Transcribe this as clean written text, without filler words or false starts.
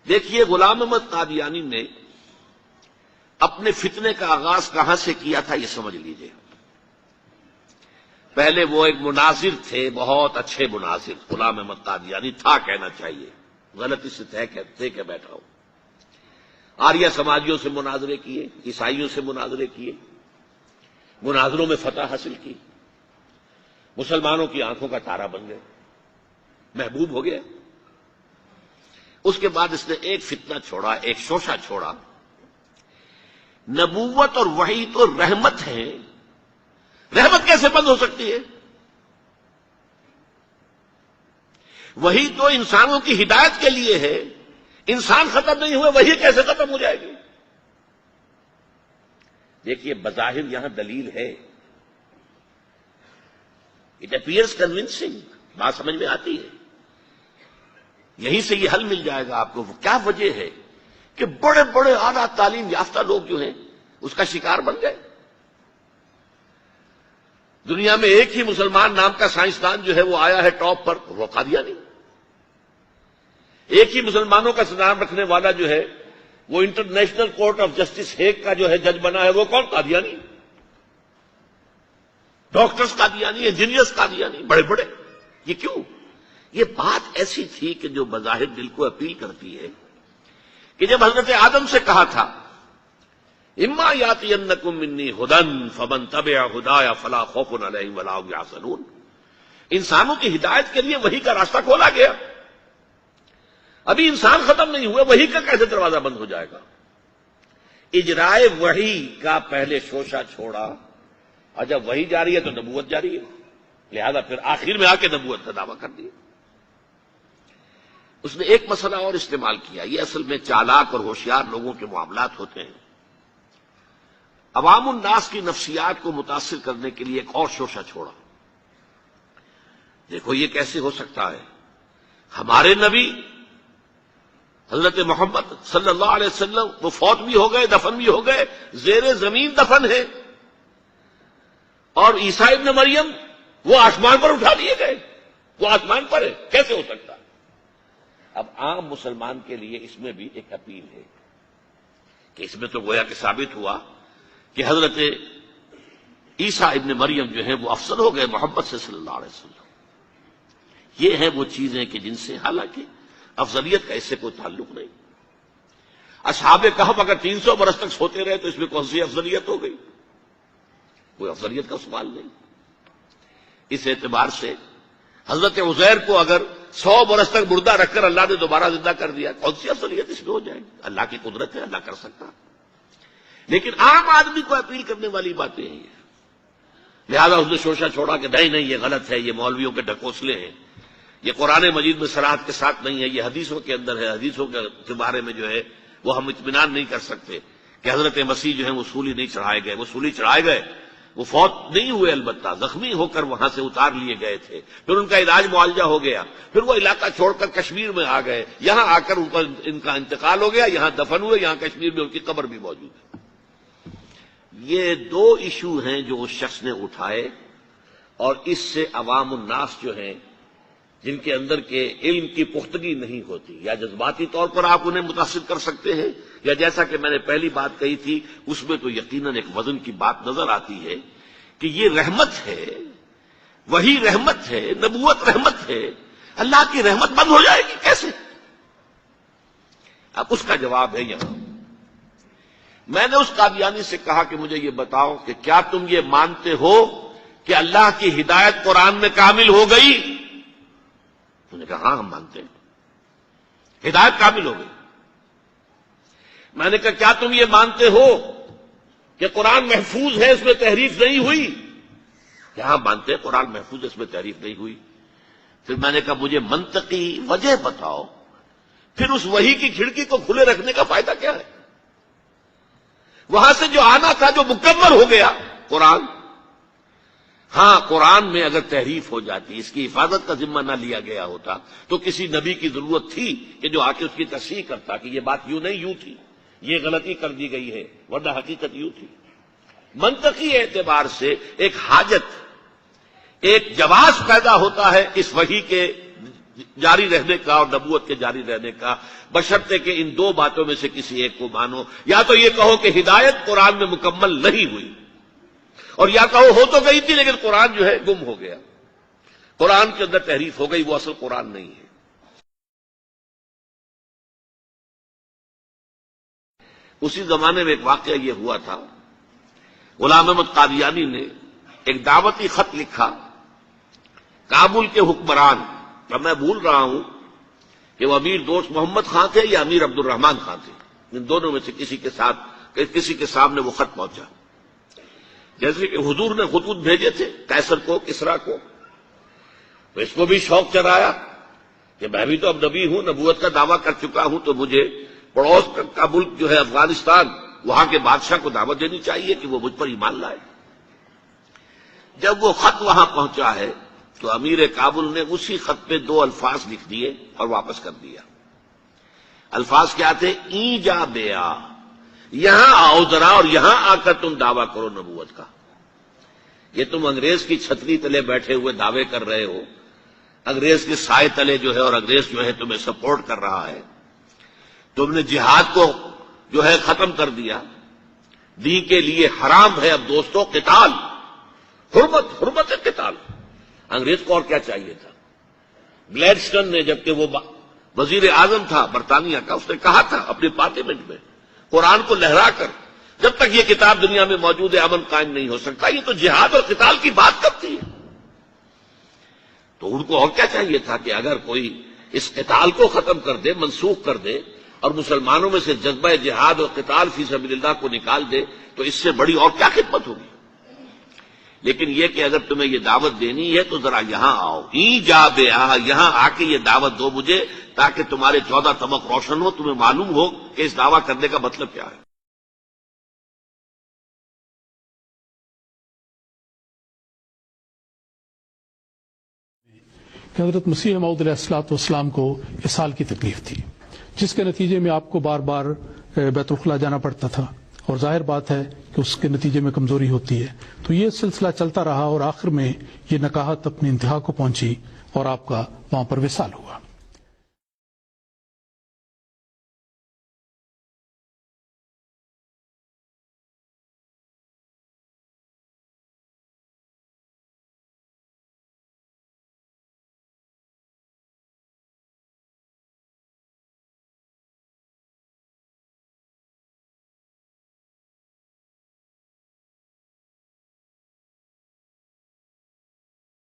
دیکھیے غلام احمد قادیانی نے اپنے فتنے کا آغاز کہاں سے کیا تھا یہ سمجھ لیجئے۔ پہلے وہ ایک مناظر تھے، بہت اچھے مناظر، غلام احمد قادیانی تھا کہنا چاہیے، غلطی سے طے کہ بیٹھا ہوں۔ آریہ سماجیوں سے مناظرے کیے، عیسائیوں سے مناظرے کیے، مناظروں میں فتح حاصل کی، مسلمانوں کی آنکھوں کا تارا بن گئے، محبوب ہو گیا۔ اس کے بعد اس نے ایک فتنہ چھوڑا، ایک شوشہ چھوڑا، نبوت اور وحی تو رحمت ہے، رحمت کیسے بند ہو سکتی ہے؟ وحی تو انسانوں کی ہدایت کے لیے ہے، انسان ختم نہیں ہوئے وحی کیسے ختم ہو جائے گی؟ دیکھیے بظاہر یہاں دلیل ہے، اٹ اپیئرس کنونسنگ، بات سمجھ میں آتی ہے، یہیں سے یہ حل مل جائے گا آپ کو۔ کیا وجہ ہے کہ بڑے بڑے اعلیٰ تعلیم یافتہ لوگ جو ہیں اس کا شکار بن گئے؟ دنیا میں ایک ہی مسلمان نام کا سائنسدان جو ہے وہ آیا ہے ٹاپ پر، وہ قادیانی۔ ایک ہی مسلمانوں کا نام رکھنے والا جو ہے وہ international court of justice Hague کا جو ہے جج بنا ہے، وہ کون؟ قادیانی۔ ڈاکٹرز قادیانی، انجینئرز قادیانی، بڑے بڑے۔ یہ کیوں؟ یہ بات ایسی تھی کہ جو بظاہر دل کو اپیل کرتی ہے کہ جب حضرت آدم سے کہا تھا اما یاتینکم منی ھدی فمن تبع ھدایا فلا خوف علیہم ولا هم یحزنون، انسانوں کی ہدایت کے لیے وحی کا راستہ کھولا گیا۔ ابھی انسان ختم نہیں ہوئے، وحی کا کیسے دروازہ بند ہو جائے گا؟ اجرائے وحی کا پہلے شوشہ چھوڑا، اور جب وحی جاری ہے تو نبوت جاری ہے، لہذا پھر آخر میں آ کے نبوت کا دعویٰ کر دیا۔ اس نے ایک مسئلہ اور استعمال کیا، یہ اصل میں چالاک اور ہوشیار لوگوں کے معاملات ہوتے ہیں۔ عوام الناس کی نفسیات کو متاثر کرنے کے لیے ایک اور شوشہ چھوڑا۔ دیکھو یہ کیسے ہو سکتا ہے، ہمارے نبی حضرت محمد صلی اللہ علیہ وسلم وہ فوت بھی ہو گئے، دفن بھی ہو گئے، زیر زمین دفن ہے، اور عیسیٰ ابن مریم وہ آسمان پر اٹھا لیے گئے، وہ آسمان پر ہے، کیسے ہو سکتا ہے؟ اب عام مسلمان کے لیے اس میں بھی ایک اپیل ہے کہ اس میں تو گویا کہ ثابت ہوا کہ حضرت عیسیٰ ابن مریم جو ہے وہ افضل ہو گئے محمد سے صلی اللہ علیہ وسلم۔ یہ ہیں وہ چیزیں کہ جن سے حالانکہ افضلیت کا اس سے کوئی تعلق نہیں۔ اصحاب کہف اگر 300 برس تک سوتے رہے تو اس میں کون سی افضلیت ہو گئی؟ کوئی افضلیت کا سوال نہیں۔ اس اعتبار سے حضرت عزیر کو اگر 100 برس تک مردہ رکھ کر اللہ نے دوبارہ زندہ کر دیا، کون سی افضلیت اس میں ہو جائے گی؟ اللہ کی قدرت ہے، اللہ کر سکتا۔ لیکن عام آدمی کو اپیل کرنے والی باتیں ہیں، لہذا اس نے شوشہ چھوڑا کہ نہیں یہ غلط ہے، یہ مولویوں کے ڈھکوسلے ہیں، یہ قرآن مجید میں صراحت کے ساتھ نہیں ہے، یہ حدیثوں کے اندر ہے، حدیثوں کے بارے میں جو ہے وہ ہم اطمینان نہیں کر سکتے کہ حضرت مسیح جو ہے وہ سولی نہیں چڑھائے گئے، وہ سولی چڑھائے گئے، وہ فوت نہیں ہوئے، البتہ زخمی ہو کر وہاں سے اتار لیے گئے تھے، پھر ان کا علاج معالجہ ہو گیا، پھر وہ علاقہ چھوڑ کر کشمیر میں آ گئے، یہاں آ کر ان کا انتقال ہو گیا، یہاں دفن ہوئے، یہاں کشمیر میں ان کی قبر بھی موجود ہے۔ یہ دو ایشو ہیں جو اس شخص نے اٹھائے، اور اس سے عوام الناس جو ہیں جن کے اندر کے علم کی پختگی نہیں ہوتی، یا جذباتی طور پر آپ انہیں متاثر کر سکتے ہیں، یا جیسا کہ میں نے پہلی بات کہی تھی اس میں تو یقیناً ایک وزن کی بات نظر آتی ہے کہ یہ رحمت ہے، وہی رحمت ہے، نبوت رحمت ہے، اللہ کی رحمت بند ہو جائے گی کیسے؟ اب اس کا جواب ہے یہاں۔ میں نے اس قادیانی سے کہا کہ مجھے یہ بتاؤ کہ کیا تم یہ مانتے ہو کہ اللہ کی ہدایت قرآن میں کامل ہو گئی؟ انہوں نے کہا ہاں ہم مانتے ہیں، ہدایت کامل ہو گئی۔ میں نے کہا کیا تم یہ مانتے ہو کہ قرآن محفوظ ہے، اس میں تحریف نہیں ہوئی؟ کہ ہاں مانتے ہیں قرآن محفوظ ہے، اس میں تحریف نہیں ہوئی۔ پھر میں نے کہا مجھے منطقی وجہ بتاؤ، پھر اس وحی کی کھڑکی کو کھلے رکھنے کا فائدہ کیا ہے؟ وہاں سے جو آنا تھا جو مکمل ہو گیا قرآن۔ ہاں قرآن میں اگر تحریف ہو جاتی، اس کی حفاظت کا ذمہ نہ لیا گیا ہوتا تو کسی نبی کی ضرورت تھی کہ جو آ کے اس کی تصحیح کرتا کہ یہ بات یوں نہیں یوں تھی، یہ غلطی کر دی گئی ہے، ورنہ حقیقت یوں تھی۔ منطقی اعتبار سے ایک حاجت، ایک جواز پیدا ہوتا ہے اس وحی کے جاری رہنے کا اور نبوت کے جاری رہنے کا، بشرطے کہ ان دو باتوں میں سے کسی ایک کو مانو. یا تو یہ کہو کہ ہدایت قرآن میں مکمل نہیں ہوئی، اور یا کہو ہو تو گئی تھی لیکن قرآن جو ہے گم ہو گیا، قرآن کے اندر تحریف ہو گئی، وہ اصل قرآن نہیں ہے. اسی زمانے میں ایک واقعہ یہ ہوا تھا، غلام احمد قادیانی نے ایک دعوتی خط لکھا کابل کے حکمران. اب میں بھول رہا ہوں کہ وہ امیر دوست محمد خان تھے یا امیر عبد الرحمان خان تھے، ان دونوں میں سے کسی کے سامنے وہ خط پہنچا. جیسے کہ حضور نے خطوط بھیجے تھے قیصر کو، کسریٰ کو، تو اس کو بھی شوق چرایا کہ میں بھی تو اب نبی ہوں، نبوت کا دعویٰ کر چکا ہوں، تو مجھے پڑوس کا ملک جو ہے افغانستان، وہاں کے بادشاہ کو دعوت دینی چاہیے کہ وہ مجھ پر ایمان لائے. جب وہ خط وہاں پہنچا ہے تو امیر کابل نے اسی خط پہ 2 الفاظ لکھ دیے اور واپس کر دیا. الفاظ کیا تھے؟ ای جا بیا، یہاں آؤ ذرا اور یہاں آ کر تم دعویٰ کرو نبوت کا. یہ تم انگریز کی چھتری تلے بیٹھے ہوئے دعوے کر رہے ہو، انگریز کے سائے تلے جو ہے، اور انگریز جو ہے تمہیں سپورٹ کر رہا ہے. تم نے جہاد کو جو ہے ختم کر دیا، دین کے لیے حرام ہے اب دوستوں قتال، حرمت قتال. انگریز کو اور کیا چاہیے تھا؟ گلیڈسٹن نے جبکہ وہ وزیر اعظم تھا برطانیہ کا، اس نے کہا تھا اپنے پارلیمنٹ میں قرآن کو لہرا کر، جب تک یہ کتاب دنیا میں موجود ہے امن قائم نہیں ہو سکتا. یہ تو جہاد اور قتال کی بات کرتی ہے. تو ان کو اور کیا چاہیے تھا کہ اگر کوئی اس قتال کو ختم کر دے، منسوخ کر دے، اور مسلمانوں میں سے جذبہ جہاد اور قتال فی سبیل اللہ کو نکال دے، تو اس سے بڑی اور کیا خدمت ہوگی. لیکن یہ کہ اگر تمہیں یہ دعوت دینی ہے تو ذرا یہاں آؤ، ای جا بے آ، یہاں آ کے یہ دعوت دو مجھے، تاکہ تمہارے 14 طبق روشن ہو، تمہیں معلوم ہو کہ اس دعویٰ کرنے کا مطلب کیا ہے. کہ حضرت مسیح موعود علیہ السلام کو اسہال کی تکلیف تھی، جس کے نتیجے میں آپ کو بار بار بیت الخلاء جانا پڑتا تھا، اور ظاہر بات ہے کہ اس کے نتیجے میں کمزوری ہوتی ہے. تو یہ سلسلہ چلتا رہا اور آخر میں یہ نکاحت اپنی انتہا کو پہنچی اور آپ کا وہاں پر وصال ہوا.